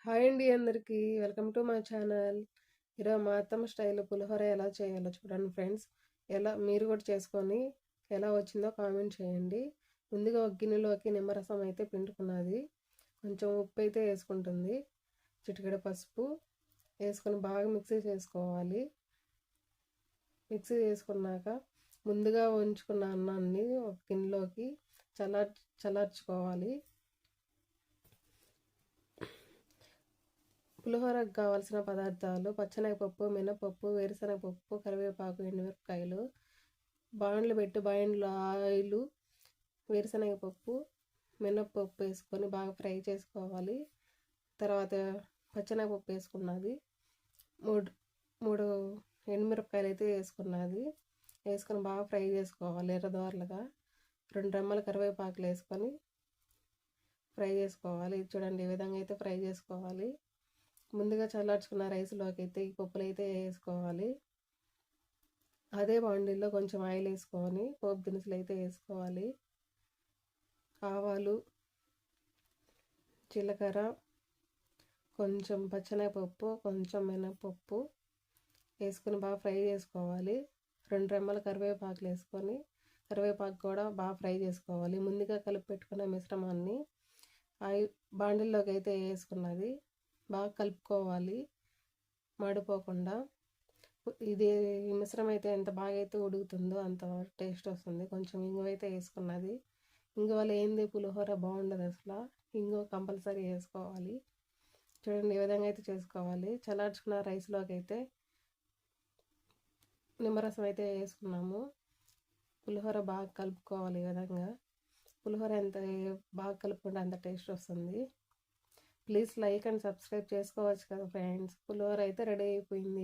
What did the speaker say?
Hi అండి అందరికీ welcome to my channel. ఈరోజు మా అత్తమ్మ స్టైల్ పులిహోర ఎలా చేయాలో చూడండి ఫ్రెండ్స్. ఎలా మీరు కూడా చేసుకొని ఎలా వచ్చిందో కామెంట్ చేయండి. ముందుగా ఒక గిన్నెలోకి నిమ్మరసం అయితే పిండుకున్నది, కొంచెం ఉప్పు అయితే వేసుకుంటుంది, చిటికెడ పసుపు వేసుకొని బాగా మిక్సీ చేసుకోవాలి. మిక్సీ చేసుకున్నాక ముందుగా ఉంచుకున్న అన్నాన్ని ఒక గిన్నెలోకి చల్లార్చుకోవాలి. పులిహోరకు కావాల్సిన పదార్థాలు: పచ్చెనగపప్పు, మినపప్పు, వేరుశనగపప్పు, కరివేపాకు, ఎండుమిరపకాయలు. బాండ్లు పెట్టి బాండ్లో ఆయిల్, వేరుశనగపప్పు, మినపప్పు వేసుకొని బాగా ఫ్రై చేసుకోవాలి. తర్వాత పచ్చెనగపప్పు వేసుకున్నది, మూడు మూడు ఎండుమిరపకాయలు అయితే వేసుకున్నది. వేసుకొని బాగా ఫ్రై చేసుకోవాలి ఎర్రదోరలుగా. 2 రెమ్మల కరివేపాకులు వేసుకొని ఫ్రై చేసుకోవాలి. చూడండి ఈ విధంగా అయితే ఫ్రై చేసుకోవాలి. ముందుగా చల్లార్చుకున్న రైస్లోకి అయితే ఈ పప్పులు అయితే వేసుకోవాలి. అదే బాండీలో కొంచెం ఆయిల్ వేసుకొని పోపు దినుసులు అయితే వేసుకోవాలి. ఆవాలు, జీలకర్ర, కొంచెం పచ్చెనగపప్పు, కొంచెం మినపప్పు వేసుకొని బాగా ఫ్రై చేసుకోవాలి. 2 రెమ్మల కరివేపాకులు వేసుకొని కరివేపాకు కూడా బాగా ఫ్రై చేసుకోవాలి. ముందుగా కలిపి పెట్టుకున్న మిశ్రమాన్ని బాండీల్లోకి అయితే వేసుకున్నది, బాగా కలుపుకోవాలి మాడిపోకుండా. ఈ మిశ్రమం అయితే ఎంత బాగా అయితే ఉడుకుతుందో అంత టేస్ట్ వస్తుంది. కొంచెం ఇంగువ అయితే వేసుకున్నది. ఇంగువ లేనిదే పులిహోర బాగుండదు అసలు. ఇంగువ కంపల్సరీ వేసుకోవాలి. చూడండి ఈ విధంగా అయితే చేసుకోవాలి. చల్లార్చుకున్న రైస్లోకి అయితే నిమ్మరసం అయితే వేసుకున్నాము. పులిహోర బాగా కలుపుకోవాలి. ఈ విధంగా పులిహోర ఎంత బాగా కలుపుకుంటే అంత టేస్ట్ వస్తుంది. ప్లీజ్ లైక్ అండ్ సబ్స్క్రైబ్ చేసుకోవచ్చు కదా ఫ్రెండ్స్. పులిహోర అయితే రెడీ అయిపోయింది.